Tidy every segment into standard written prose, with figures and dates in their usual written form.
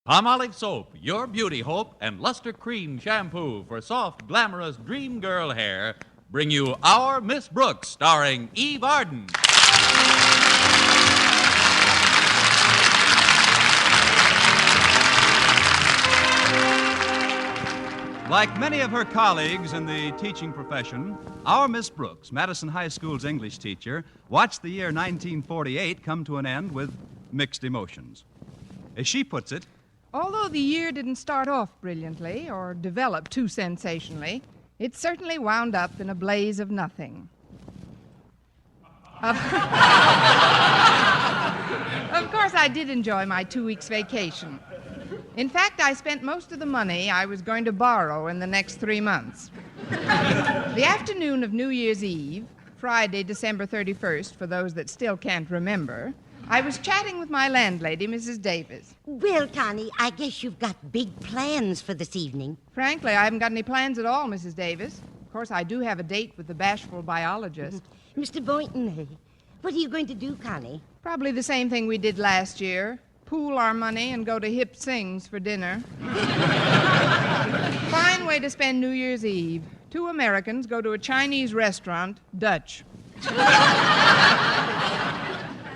Palmolive Soap, your beauty hope, and Luster Cream Shampoo for soft, glamorous dream girl hair bring you Our Miss Brooks, starring Eve Arden. Like many of her colleagues in the teaching profession, our Miss Brooks, Madison High School's English teacher, watched the year 1948 come to an end with mixed emotions. As she puts it, although the year didn't start off brilliantly or develop too sensationally, it certainly wound up in a blaze of nothing. Of course, I did enjoy my 2 weeks' vacation. In fact, I spent most of the money I was going to borrow in the next 3 months. The afternoon of New Year's Eve, Friday, December 31st, for those that still can't remember, I was chatting with my landlady, Mrs. Davis. Well, Connie, I guess you've got big plans for this evening. Frankly, I haven't got any plans at all, Mrs. Davis. Of course, I do have a date with the bashful biologist. Mr. Boynton, what are you going to do, Connie? Probably the same thing we did last year. Pool our money and go to Hip Sings for dinner. Fine way to spend New Year's Eve. 2 Americans go to a Chinese restaurant, Dutch.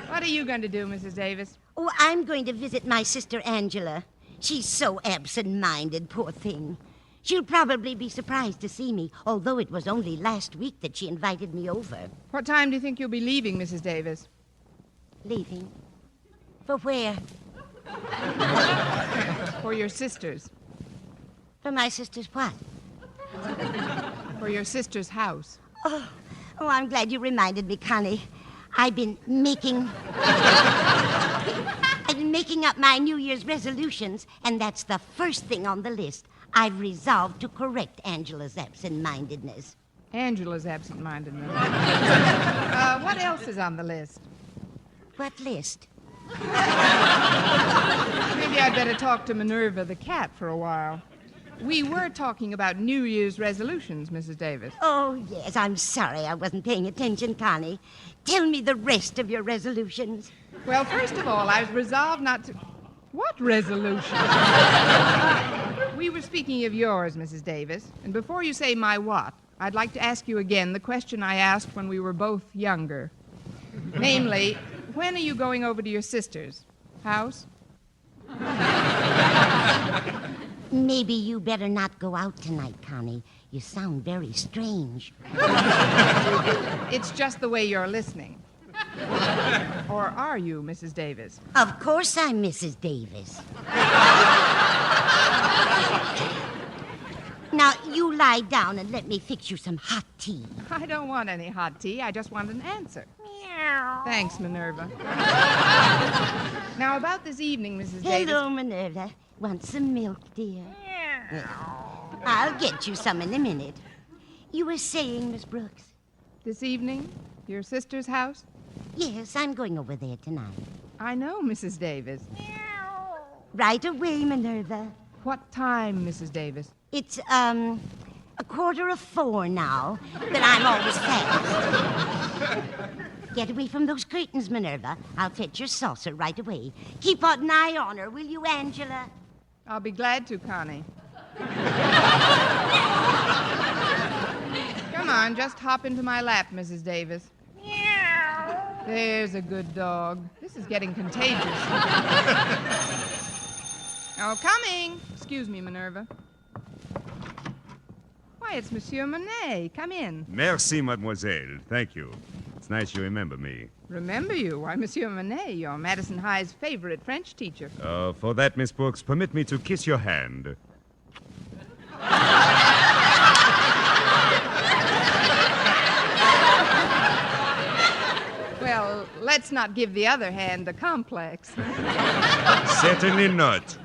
What are you going to do, Mrs. Davis? Oh, I'm going to visit my sister Angela. She's so absent-minded, poor thing. She'll probably be surprised to see me, although it was only last week that she invited me over. What time do you think you'll be leaving, Mrs. Davis? Leaving? For where? For your sisters. For my sister's what? For your sister's house. Oh, I'm glad you reminded me, Connie. I've been making up my New Year's resolutions, and that's the first thing on the list. I've resolved to correct Angela's absent-mindedness. Angela's absent-mindedness. What else is on the list? What list? Maybe I'd better talk to Minerva the cat for a while. We were talking about New Year's resolutions, Mrs. Davis. Oh, yes, I'm sorry I wasn't paying attention, Connie. Tell me the rest of your resolutions. Well, first of all, I was resolved not to... What resolution? We were speaking of yours, Mrs. Davis. And before you say my what, I'd like to ask you again the question I asked when we were both younger. Namely, when are you going over to your sister's house? Maybe you better not go out tonight, Connie. You sound very strange. It's just the way you're listening. Or are you, Mrs. Davis? Of course I'm Mrs. Davis. Now, you lie down and let me fix you some hot tea. I don't want any hot tea. I just want an answer. Meow. Thanks, Minerva. Now, about this evening, Mrs. Davis... Hello, Minerva. Want some milk, dear? I'll get you some in a minute. You were saying, Miss Brooks? This evening? Your sister's house? Yes, I'm going over there tonight. I know, Mrs. Davis. Right away, Minerva. What time, Mrs. Davis? It's, 3:45 now, but I'm always fast. Get away from those curtains, Minerva. I'll fetch your saucer right away. Keep an eye on her, will you, Angela? I'll be glad to, Connie. Come on, just hop into my lap, Mrs. Davis. There's a good dog. This is getting contagious. Oh, coming. Excuse me, Minerva. Why, it's Monsieur Monet. Come in. Merci, mademoiselle. Thank you. It's nice you remember me. Remember you? Why, Monsieur Monet, you're Madison High's favorite French teacher. For that, Miss Brooks, permit me to kiss your hand. Well, let's not give the other hand a complex. Certainly not.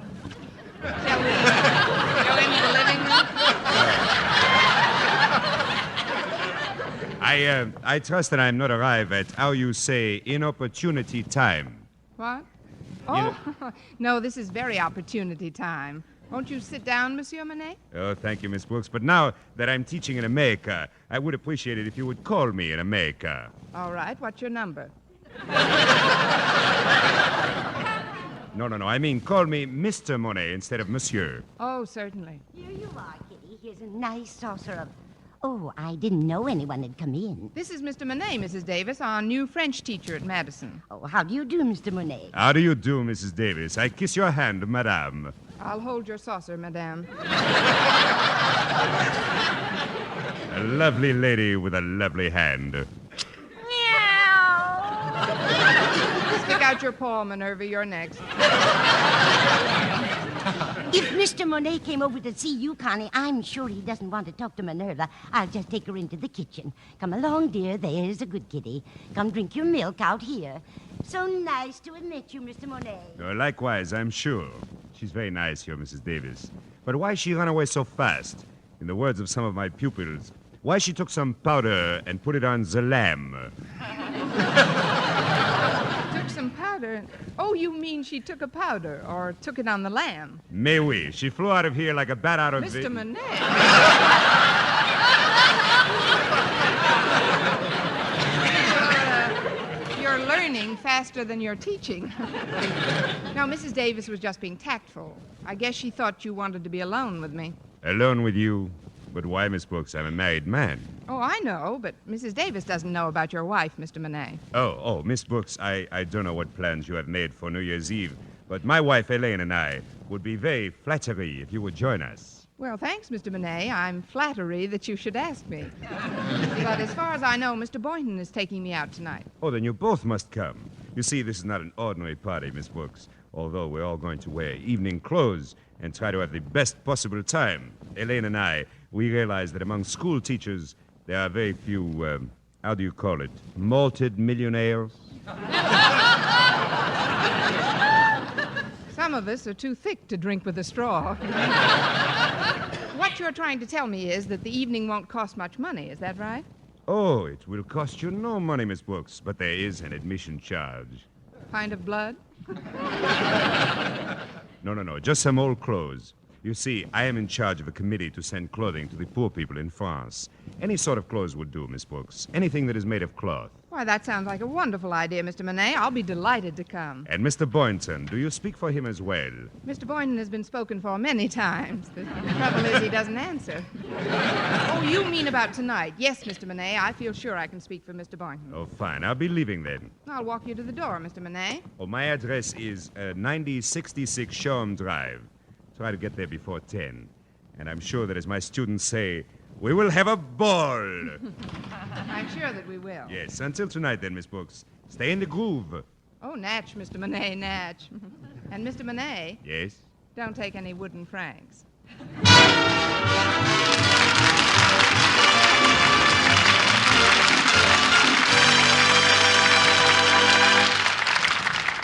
Shall we go into the living room? I trust that I'm not arrived at, how you say, inopportunity time. What? Oh, no, this is very opportunity time. Won't you sit down, Monsieur Monet? Oh, thank you, Miss Brooks. But now that I'm teaching in America, I would appreciate it if you would call me in America. All right, what's your number? No. I mean, call me Mr. Monet instead of Monsieur. Oh, certainly. Here you are, Kitty. Here's a nice saucer of... Oh, I didn't know anyone had come in. This is Mr. Monet, Mrs. Davis, our new French teacher at Madison. Oh, how do you do, Mr. Monet? How do you do, Mrs. Davis? I kiss your hand, madame. I'll hold your saucer, madame. A lovely lady with a lovely hand. Stick out your paw, Minerva. You're next. If Mr. Monet came over to see you, Connie, I'm sure he doesn't want to talk to Minerva. I'll just take her into the kitchen. Come along, dear. There's a good kitty. Come drink your milk out here. So nice to have met you, Mr. Monet. Likewise, I'm sure. She's very nice here, Mrs. Davis. But why she run away so fast? In the words of some of my pupils, why she took some powder and put it on the lamb? Took some powder. Oh, you mean she took a powder or took it on the lamb? Mais oui, she flew out of here like a bat out of the... Mr. Monet. You're learning faster than you're teaching. No, Mrs. Davis was just being tactful. I guess she thought you wanted to be alone with me. Alone with you? But why, Miss Brooks? I'm a married man. Oh, I know, but Mrs. Davis doesn't know about your wife, Mr. Monet. Oh, Miss Brooks, I don't know what plans you have made for New Year's Eve, but my wife, Elaine, and I would be very flattery if you would join us. Well, thanks, Mr. Monet. I'm flattery that you should ask me. But as far as I know, Mr. Boynton is taking me out tonight. Oh, then you both must come. You see, this is not an ordinary party, Miss Brooks, although we're all going to wear evening clothes and try to have the best possible time. Elaine and I, we realize that among school teachers, there are very few, how do you call it, malted millionaires? Some of us are too thick to drink with a straw. What you're trying to tell me is that the evening won't cost much money, is that right? Oh, it will cost you no money, Miss Brooks, but there is an admission charge. Pint of blood? No, just some old clothes. You see, I am in charge of a committee to send clothing to the poor people in France. Any sort of clothes would do, Miss Brooks. Anything that is made of cloth. Why, that sounds like a wonderful idea, Mr. Monet. I'll be delighted to come. And Mr. Boynton, do you speak for him as well? Mr. Boynton has been spoken for many times. The trouble is he doesn't answer. Oh, you mean about tonight? Yes, Mr. Monet. I feel sure I can speak for Mr. Boynton. Oh, fine. I'll be leaving then. I'll walk you to the door, Mr. Monet. Oh, my address is 9066 Shoreham Drive. Try to get there before 10. And I'm sure that as my students say, we will have a ball. I'm sure that we will. Yes, until tonight then, Miss Brooks. Stay in the groove. Oh, Natch, Mr. Monet, Natch. And Mr. Monet, Yes? don't take any wooden francs.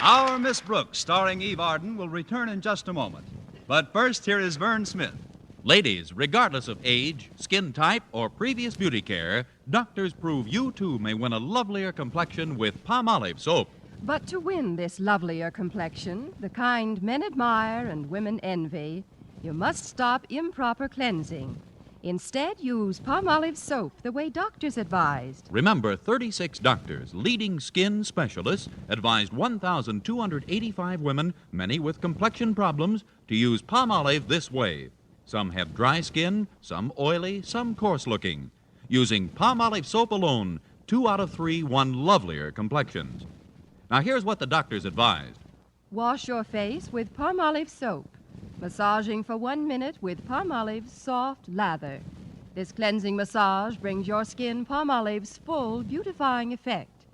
Our Miss Brooks, starring Eve Arden, will return in just a moment. But first, here is Vern Smith. Ladies, regardless of age, skin type, or previous beauty care, doctors prove you too may win a lovelier complexion with Palmolive soap. But to win this lovelier complexion, the kind men admire and women envy, you must stop improper cleansing. Instead, use Palmolive soap the way doctors advised. Remember, 36 doctors, leading skin specialists, advised 1,285 women, many with complexion problems, to use Palmolive this way. Some have dry skin, some oily, some coarse-looking. Using Palmolive soap alone, 2 out of 3 won lovelier complexions. Now, here's what the doctors advised. Wash your face with Palmolive soap, massaging for 1 minute with Palmolive's soft lather. This cleansing massage brings your skin Palmolive's full beautifying effect.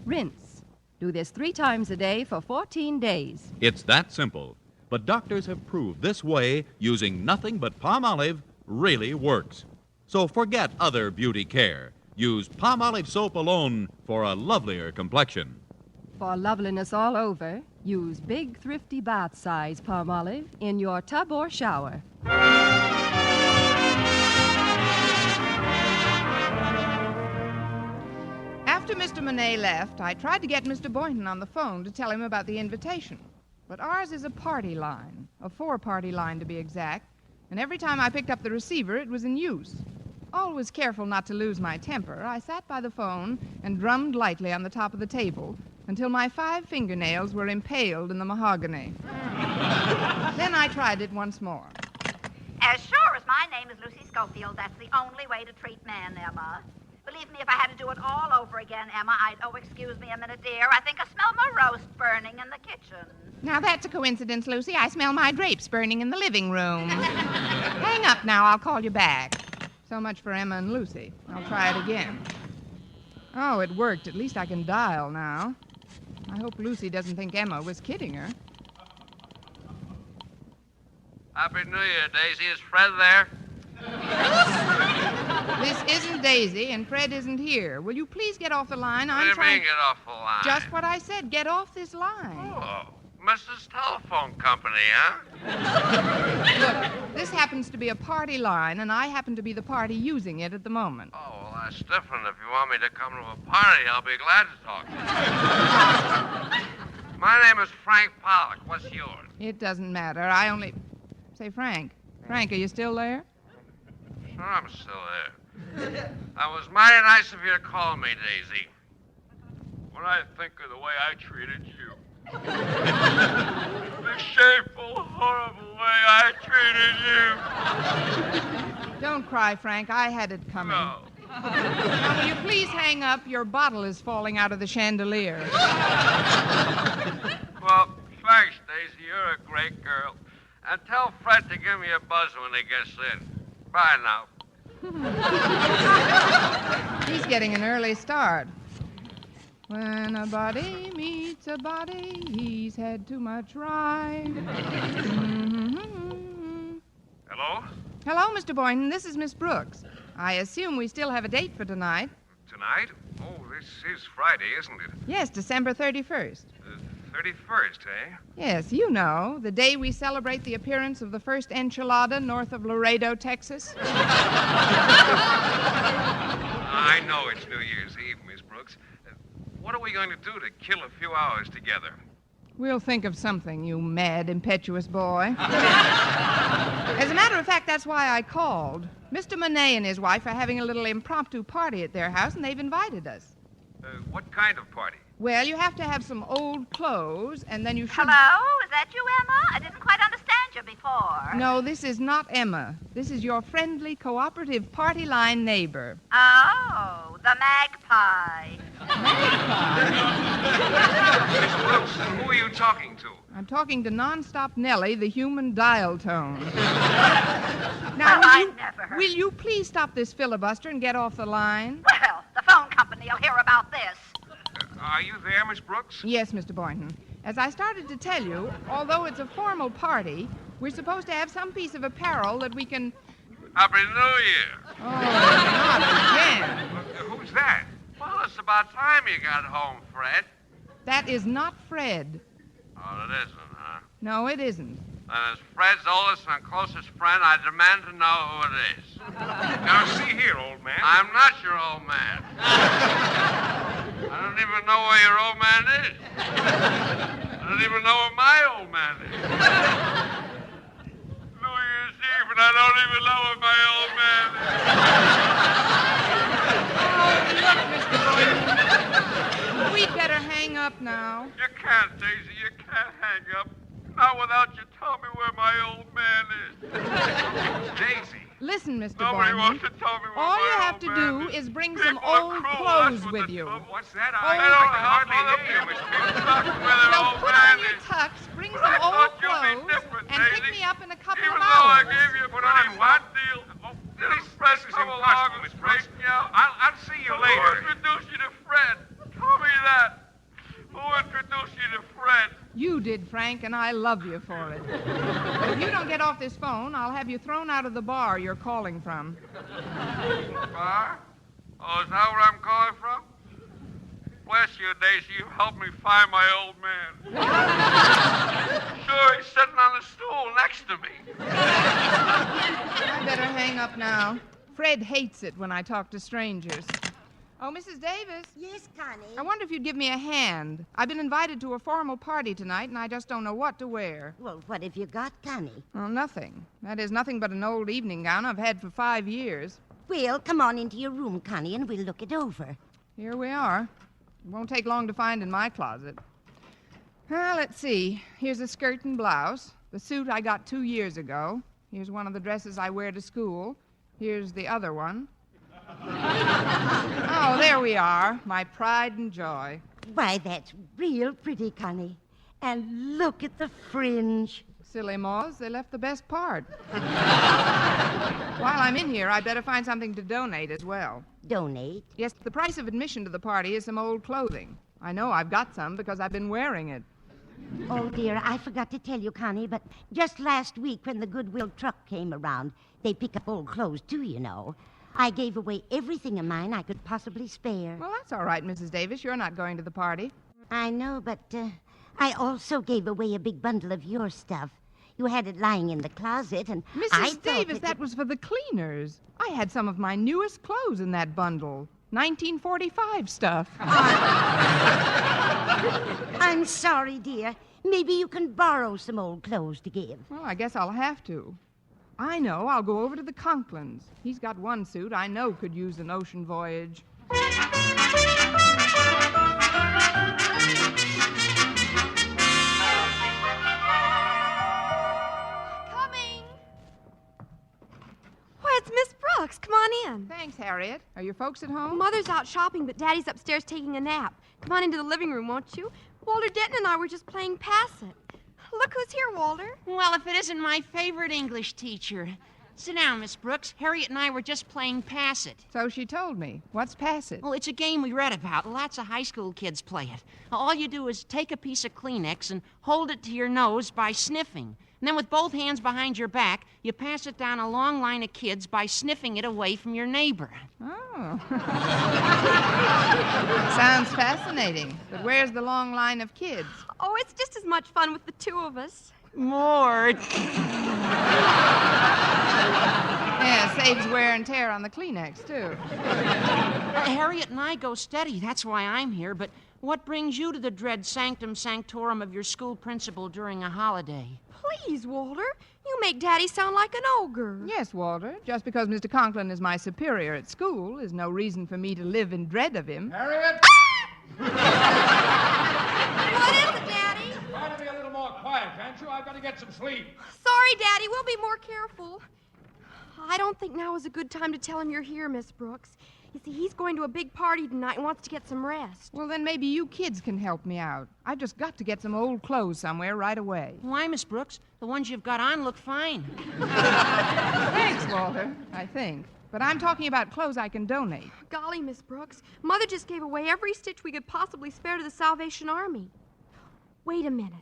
Rinse. Do this 3 times a day for 14 days. It's that simple. But doctors have proved this way, using nothing but Palmolive, really works. So forget other beauty care. Use Palmolive soap alone for a lovelier complexion. For loveliness all over, use big, thrifty bath-size Palmolive in your tub or shower. After Mr. Monet left, I tried to get Mr. Boynton on the phone to tell him about the invitation. But ours is a party line, a 4-party line to be exact, and every time I picked up the receiver, it was in use. Always careful not to lose my temper, I sat by the phone and drummed lightly on the top of the table, until my 5 fingernails were impaled in the mahogany. Then I tried it once more. As sure as my name is Lucy Schofield, that's the only way to treat men, Emma. Believe me, if I had to do it all over again, Emma, excuse me a minute, dear. I think I smell my roast burning in the kitchen. Now, that's a coincidence, Lucy. I smell my drapes burning in the living room. Hang up now. I'll call you back. So much for Emma and Lucy. I'll try it again. Oh, it worked. At least I can dial now. I hope Lucy doesn't think Emma was kidding her. Happy New Year, Daisy. Is Fred there? This isn't Daisy, and Fred isn't here. Will you please get off the line? What do you mean get off the line? Just what I said. Get off this line. Oh, Mrs. Telephone Company, huh? Look, this happens to be a party line, and I happen to be the party using it at the moment. Oh, well, that's different. If you want me to come to a party, I'll be glad to talk to you. My name is Frank Pollock. What's yours? It doesn't matter. I only... Say, Frank. Frank, are you still there? Sure, I'm still there. That was mighty nice of you to call me, Daisy. What I think of the way I treated you. The shameful, horrible way I treated you. Don't cry, Frank. I had it coming. No. Now, will you please hang up? Your bottle is falling out of the chandelier. Well, thanks, Daisy. You're a great girl. And tell Fred to give me a buzz when he gets in. Bye now. He's getting an early start. When a body meets a body, he's had too much rye. Hello? Hello, Mr. Boynton. This is Miss Brooks. I assume we still have a date for tonight. Tonight? Oh, this is Friday, isn't it? Yes, December 31st. 31st, eh? Yes, you know, the day we celebrate the appearance of the first enchilada north of Laredo, Texas. I know it's New Year's Eve, Miss Brooks. What are we going to do to kill a few hours together? We'll think of something, you mad, impetuous boy. As a matter of fact, that's why I called. Mr. Monet and his wife are having a little impromptu party at their house, and they've invited us. What kind of party? Well, you have to have some old clothes, and then you should... Hello? Is that you, Emma? I didn't quite understand you before. No, this is not Emma. This is your friendly, cooperative party line neighbor. Oh, the magpie. Miss Brooks, who are you talking to? I'm talking to Nonstop Nellie, the human dial tone. Now, will you please stop this filibuster and get off the line? Well, the phone company will hear about this. Are you there, Miss Brooks? Yes, Mr. Boynton. As I started to tell you, although it's a formal party, we're supposed to have some piece of apparel that we can... Happy New Year. Oh, not again. Who's that? Well, it's about time you got home, Fred. That is not Fred. Oh, it isn't, huh? No, it isn't. As Fred's oldest and closest friend, I demand to know who it is. Now, see here, old man. I'm not your old man. I don't even know where your old man is. I don't even know where my old man is. New Year's Eve, and I don't even know where my old man is. Oh, look, Mr. Boynton. We'd better hang up now. You can't, Daisy. You can't hang up. Not without you tell me where my old man is. Daisy. Listen, Mr. Nobody Boynton. wants to tell me where All my you have old to man do is bring some old clothes with you. What's that? I don't hardly hear you. People talking where their So old put man on your is. tux, bring But I some old thought you'd be clothes, different, and pick Daisy. me up in a couple Even of though I hours. gave you a pretty what deal. These presses come along and straighten you out. I'll see you later. Who introduced you to Fred? Tell me that. Who introduced you to Fred? You did, Frank, and I love you for it. But if you don't get off this phone, I'll have you thrown out of the bar you're calling from. Bar? Oh, is that where I'm calling from? Bless you, Daisy. You helped me find my old man. Sure, he's sitting on the stool next to me. I better hang up now. Fred hates it when I talk to strangers. Oh, Mrs. Davis. Yes, Connie? I wonder if you'd give me a hand. I've been invited to a formal party tonight, and I just don't know what to wear. Well, what have you got, Connie? Well, nothing. That is nothing but an old evening gown I've had for 5 years. Well, come on into your room, Connie, and we'll look it over. Here we are. Won't take long to find in my closet. Well, let's see. Here's a skirt and blouse. The suit I got 2 years ago. Here's one of the dresses I wear to school. Here's the other one. Oh, there we are. My pride and joy. Why, that's real pretty, Connie. And look at the fringe. Silly moths, they left the best part. While I'm in here, I'd better find something to donate as well. Donate? Yes, the price of admission to the party is some old clothing. I know I've got some because I've been wearing it. Oh, dear, I forgot to tell you, Connie, but just last week when the Goodwill truck came around, they pick up old clothes, too, you know. I gave away everything of mine I could possibly spare. Well, that's all right, Mrs. Davis. You're not going to the party. I know, but I also gave away a big bundle of your stuff. You had it lying in the closet, and Mrs. Davis, that was for the cleaners. I had some of my newest clothes in that bundle. 1945 stuff. I'm sorry, dear. Maybe you can borrow some old clothes to give. Well, I guess I'll have to. I know. I'll go over to the Conklins. He's got one suit I know could use an ocean voyage. Coming. Why, it's Miss Brooks. Come on in. Thanks, Harriet. Are your folks at home? Mother's out shopping, but Daddy's upstairs taking a nap. Come on into the living room, won't you? Walter Denton and I were just playing Pass It. Look who's here, Walter. Well, if it isn't my favorite English teacher. Sit down, Miss Brooks. Harriet and I were just playing Pass It. So she told me. What's Pass It? Well, it's a game we read about. Lots of high school kids play it. All you do is take a piece of Kleenex and hold it to your nose by sniffing. And then with both hands behind your back, you pass it down a long line of kids by sniffing it away from your neighbor. Oh. Sounds fascinating. But where's the long line of kids? Oh, it's just as much fun with the two of us. More. Yeah, saves wear and tear on the Kleenex, too. Harriet and I go steady. That's why I'm here. But what brings you to the dread sanctum sanctorum of your school principal during a holiday? Please, Walter. You make Daddy sound like an ogre. Yes, Walter. Just because Mr. Conklin is my superior at school is no reason for me to live in dread of him. Harriet! What is it, Daddy? Try to be a little more quiet, can't you? I've got to get some sleep. Sorry, Daddy. We'll be more careful. I don't think now is a good time to tell him you're here, Miss Brooks. You see, he's going to a big party tonight and wants to get some rest. Well, then maybe you kids can help me out. I've just got to get some old clothes somewhere right away. Why, Miss Brooks? The ones you've got on look fine. Thanks, Walter, I think. But I'm talking about clothes I can donate. Golly, Miss Brooks, Mother just gave away every stitch we could possibly spare to the Salvation Army. Wait a minute.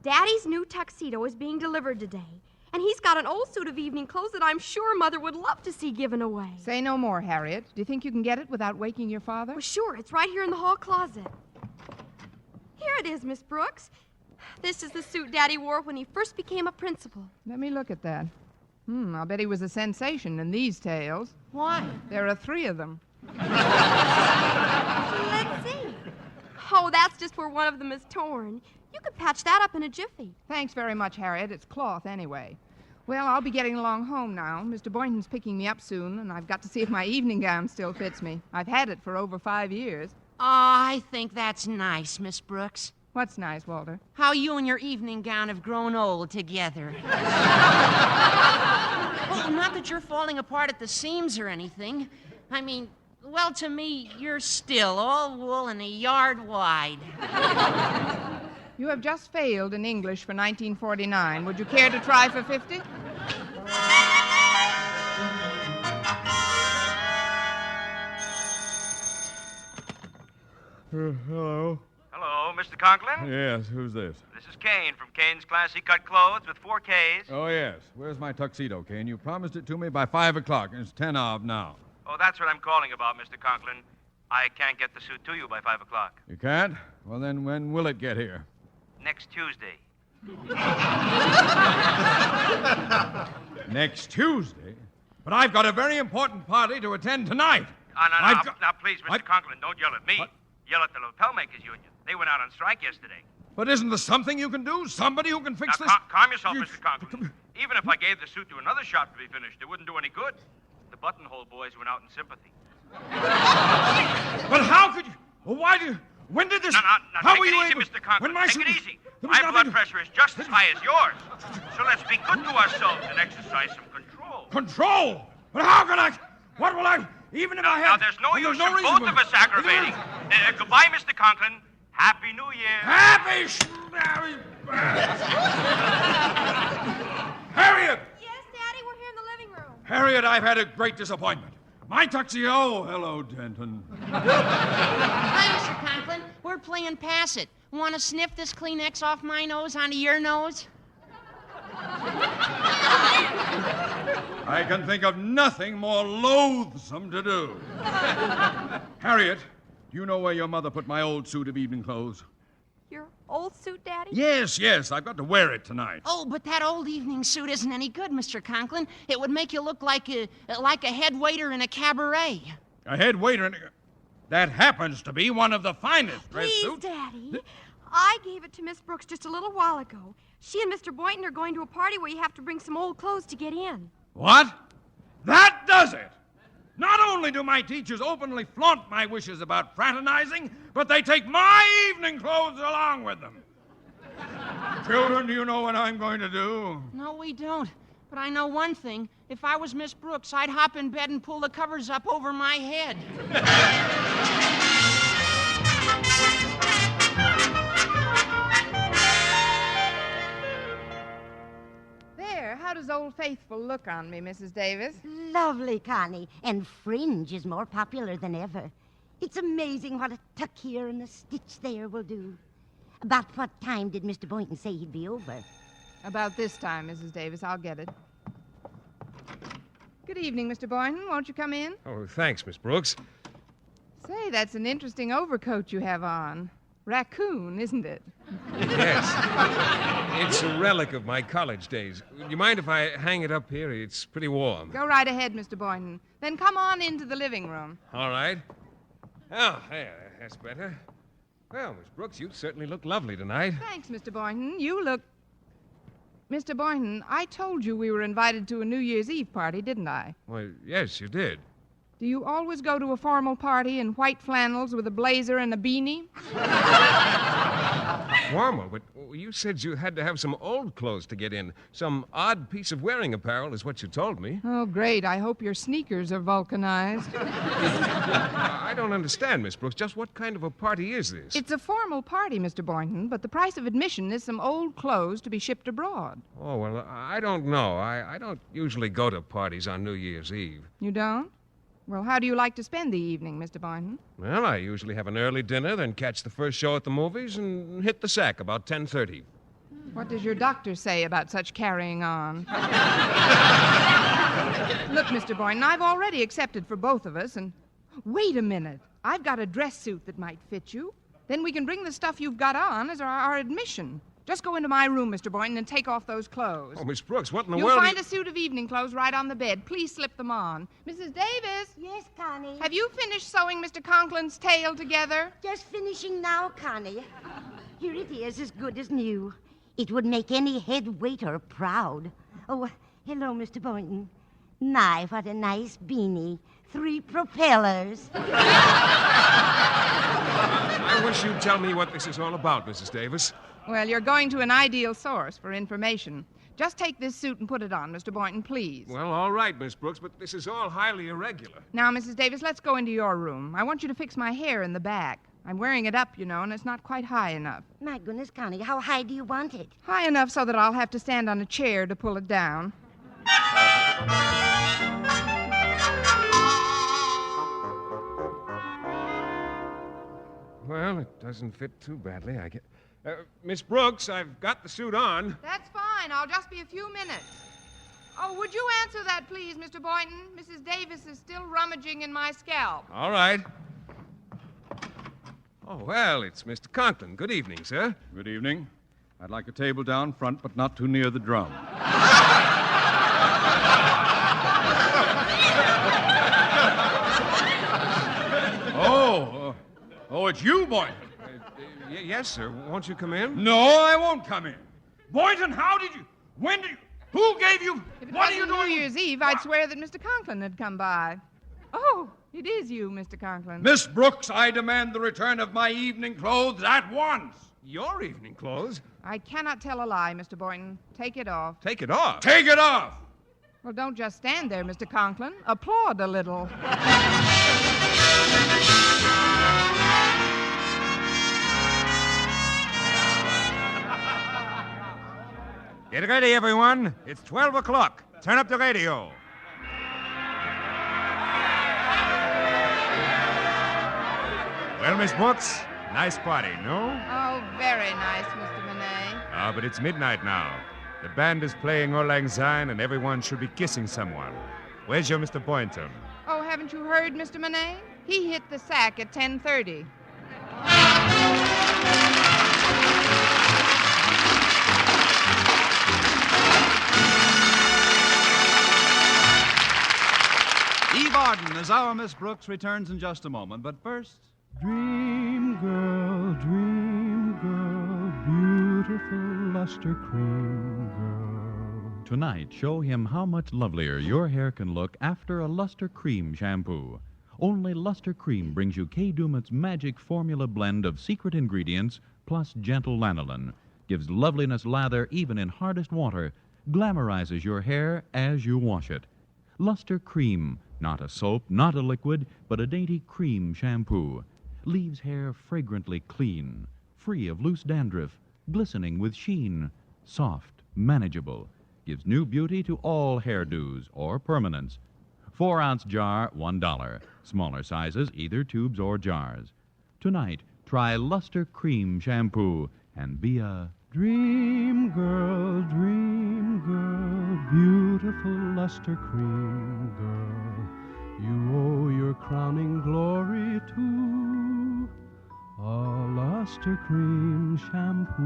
Daddy's new tuxedo is being delivered today. And he's got an old suit of evening clothes that I'm sure Mother would love to see given away. Say no more, Harriet. Do you think you can get it without waking your father? Well, sure. It's right here in the hall closet. Here it is, Miss Brooks. This is the suit Daddy wore when he first became a principal. Let me look at that. I'll bet he was a sensation in these tales. Why? There are 3 of them. Let's see. Oh, that's just where one of them is torn. You could patch that up in a jiffy. Thanks very much, Harriet. It's cloth anyway. Well, I'll be getting along home now. Mr. Boynton's picking me up soon, and I've got to see if my evening gown still fits me. I've had it for over 5 years. Oh, I think that's nice, Miss Brooks. What's nice, Walter? How you and your evening gown have grown old together. Well, not that you're falling apart at the seams or anything. I mean, well, to me, you're still all wool and a yard wide. You have just failed in English for 1949. Would you care to try for 50? Hello? Hello, Mr. Conklin? Yes, who's this? This is Kane from Kane's Classy Cut Clothes with 4 Ks. Oh, yes. Where's my tuxedo, Kane? You promised it to me by 5 o'clock, and it's 10 of now. Oh, that's what I'm calling about, Mr. Conklin. I can't get the suit to you by 5 o'clock. You can't? Well, then when will it get here? Next Tuesday. Next Tuesday? But I've got a very important party to attend tonight. Now, please, Mr. Conklin, don't yell at me. What? Yell at the Lapel Makers Union. They went out on strike yesterday. But isn't there something you can do? Somebody who can fix Now, this? calm yourself, Mr. Conklin. Even if I gave the suit to another shop to be finished, it wouldn't do any good. The buttonhole boys went out in sympathy. But how could you... Well, When did this... Now, How take were it you easy, able... Mr. Conklin. When my Take it suit- easy. There was My blood nothing- pressure is just as high as yours. So let's be good to ourselves and exercise some control. Control? But how can I... What will I... Even if I Now, have... there's no when use there's in reason both for- of us aggravating. Goodbye, Mr. Conklin. Happy New Year. Happy... Harriet! Yes, Daddy, we're here in the living room. Harriet, I've had a great disappointment. My tuxedo... Hello, Denton. Hi, Mr. Conklin. We're playing Pass It. Want to sniff this Kleenex off my nose onto your nose? I can think of nothing more loathsome to do. Harriet, do you know where your mother put my old suit of evening clothes? Your old suit, Daddy? Yes, I've got to wear it tonight. Oh, but that old evening suit isn't any good, Mr. Conklin. It would make you look like a head waiter in a cabaret. A head waiter in... That happens to be one of the finest dress Please, suits. Daddy. I gave it to Miss Brooks just a little while ago. She and Mr. Boynton are going to a party where you have to bring some old clothes to get in. What? That does it! Not only do my teachers openly flaunt my wishes about fraternizing, but they take my evening clothes along with them. Children, do you know what I'm going to do? No, we don't. But I know one thing. If I was Miss Brooks, I'd hop in bed and pull the covers up over my head. There, how does Old Faithful look on me, Mrs. Davis? Lovely, Connie. And fringe is more popular than ever. It's amazing what a tuck here and a stitch there will do. About what time did Mr. Boynton say he'd be over? About this time, Mrs. Davis. I'll get it. Good evening, Mr. Boynton. Won't you come in? Oh, thanks, Miss Brooks. Say, that's an interesting overcoat you have on. Raccoon, isn't it? Yes. It's a relic of my college days. Do you mind if I hang it up here? It's pretty warm. Go right ahead, Mr. Boynton. Then come on into the living room. All right. Oh, there. That's better. Well, Miss Brooks, you certainly look lovely tonight. Thanks, Mr. Boynton. You look... Mr. Boynton, I told you we were invited to a New Year's Eve party, didn't I? Well, yes, you did. Do you always go to a formal party in white flannels with a blazer and a beanie? Formal, but you said you had to have some old clothes to get in. Some odd piece of wearing apparel is what you told me. Oh, great. I hope your sneakers are vulcanized. I don't understand, Miss Brooks. Just what kind of a party is this? It's a formal party, Mr. Boynton, but the price of admission is some old clothes to be shipped abroad. Oh, well, I don't know. I don't usually go to parties on New Year's Eve. You don't? Well, how do you like to spend the evening, Mr. Boynton? Well, I usually have an early dinner, then catch the first show at the movies and hit the sack about 10:30. What does your doctor say about such carrying on? Look, Mr. Boynton, I've already accepted for both of us, and... Wait a minute. I've got a dress suit that might fit you. Then we can bring the stuff you've got on as our admission. Just go into my room, Mr. Boynton, and take off those clothes. Oh, Miss Brooks, what in the You'll world... find a suit of evening clothes right on the bed. Please slip them on. Mrs. Davis? Yes, Connie? Have you finished sewing Mr. Conklin's tail together? Just finishing now, Connie. Here it is, as good as new. It would make any head waiter proud. Oh, hello, Mr. Boynton. My, what a nice beanie. 3 propellers. I wish you'd tell me what this is all about, Mrs. Davis. Well, you're going to an ideal source for information. Just take this suit and put it on, Mr. Boynton, please. Well, all right, Miss Brooks, but this is all highly irregular. Now, Mrs. Davis, let's go into your room. I want you to fix my hair in the back. I'm wearing it up, you know, and it's not quite high enough. My goodness, Connie, how high do you want it? High enough so that I'll have to stand on a chair to pull it down. Well, it doesn't fit too badly, I guess. Miss Brooks, I've got the suit on. That's fine. I'll just be a few minutes. Oh, would you answer that, please, Mr. Boynton? Mrs. Davis is still rummaging in my scalp. All right. Oh, well, it's Mr. Conklin. Good evening, sir. Good evening. I'd like a table down front, but not too near the drum. Oh, it's you, Boynton. Yes, sir. Won't you come in? No, I won't come in. Boynton, how did you... When did you... Who gave you... If it What are you wasn't doing? New Year's Eve, I'd swear that Mr. Conklin had come by. Oh, it is you, Mr. Conklin. Miss Brooks, I demand the return of my evening clothes at once. Your evening clothes? I cannot tell a lie, Mr. Boynton. Take it off. Take it off? Take it off! Well, don't just stand there, Mr. Conklin. Applaud a little. Get ready, everyone. It's 12 o'clock. Turn up the radio. Well, Miss Brooks, nice party, no? Oh, very nice, Mr. Monet. Ah, but it's midnight now. The band is playing Auld Lang Syne, and everyone should be kissing someone. Where's your Mr. Boynton? Oh, haven't you heard, Mr. Monet? He hit the sack at 10:30. Eve Arden as our Miss Brooks returns in just a moment. But first, Dream girl, beautiful luster cream girl. Tonight, show him how much lovelier your hair can look after a Luster Cream shampoo. Only Luster Cream brings you Kay Daumit's magic formula blend of secret ingredients plus gentle lanolin. Gives loveliness lather even in hardest water. Glamorizes your hair as you wash it. Luster Cream, not a soap, not a liquid, but a dainty cream shampoo. Leaves hair fragrantly clean, free of loose dandruff, glistening with sheen, soft, manageable. Gives new beauty to all hairdos or permanents. 4-ounce jar, $1. Smaller sizes, either tubes or jars. Tonight, try Luster Cream shampoo and be a Dream girl, beautiful luster cream girl. You owe your crowning glory to a luster cream shampoo.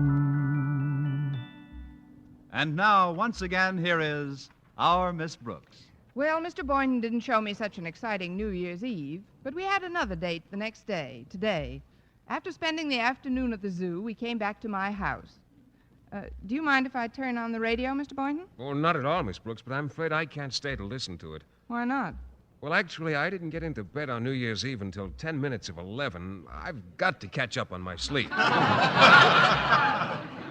and now, once again, here is our Miss Brooks. Well, Mr. Boynton didn't show me such an exciting New Year's Eve, but we had another date the next day, today. After spending the afternoon at the zoo, we came back to my house. Do you mind if I turn on the radio, Mr. Boynton? Oh, not at all, Miss Brooks, but I'm afraid I can't stay to listen to it. Why not? Well, actually, I didn't get into bed on New Year's Eve until 10 minutes of 11. I've got to catch up on my sleep.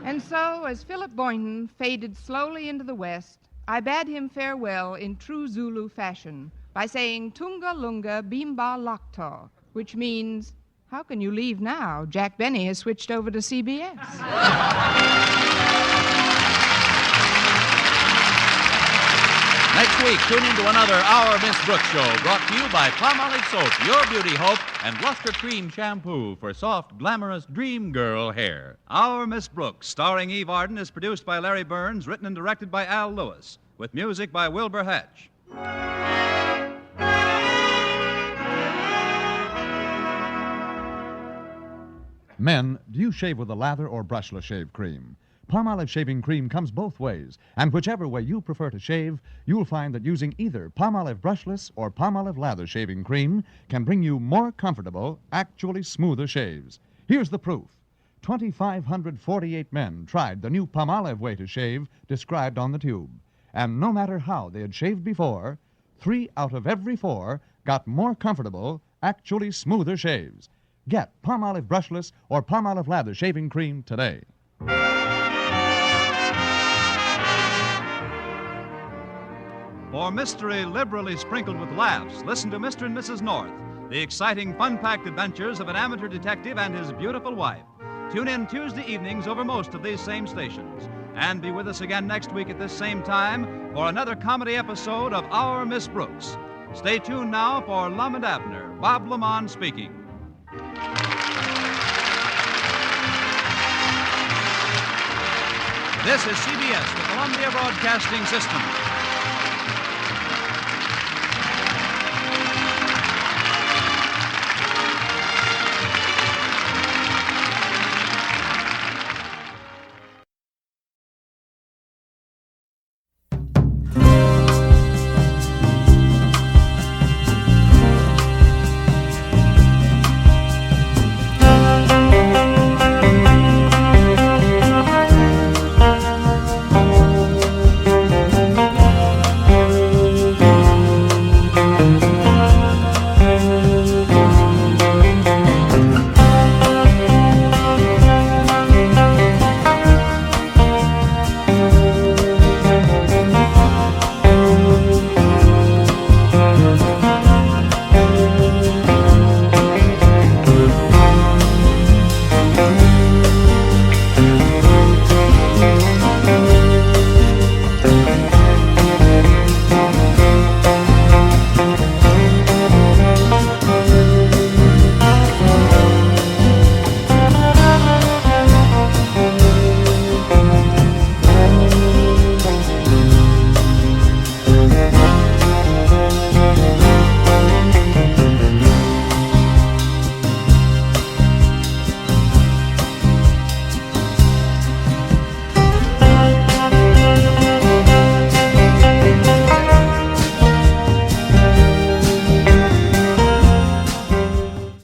And so, as Philip Boynton faded slowly into the west, I bade him farewell in true Zulu fashion by saying Tunga Lunga Bimba Lakta, which means, how can you leave now? Jack Benny has switched over to CBS. Next week, tune into another Our Miss Brooks show brought to you by Palmolive Soap, your beauty hope, and Luster Cream Shampoo for soft, glamorous dream girl hair. Our Miss Brooks, starring Eve Arden, is produced by Larry Burns, written and directed by Al Lewis, with music by Wilbur Hatch. Men, do you shave with a lather or brushless shave cream? Palmolive shaving cream comes both ways, and whichever way you prefer to shave, you'll find that using either Palmolive brushless or Palmolive lather shaving cream can bring you more comfortable, actually smoother shaves. Here's the proof. 2,548 men tried the new Palmolive way to shave described on the tube. And no matter how they had shaved before, 3 out of every 4 got more comfortable, actually smoother shaves. Get Palmolive brushless or Palmolive lather shaving cream today. For mystery liberally sprinkled with laughs, listen to Mr. and Mrs. North, the exciting, fun-packed adventures of an amateur detective and his beautiful wife. Tune in Tuesday evenings over most of these same stations. And be with us again next week at this same time for another comedy episode of Our Miss Brooks. Stay tuned now for Lum and Abner. Bob Lamont speaking. This is CBS, the Columbia Broadcasting System.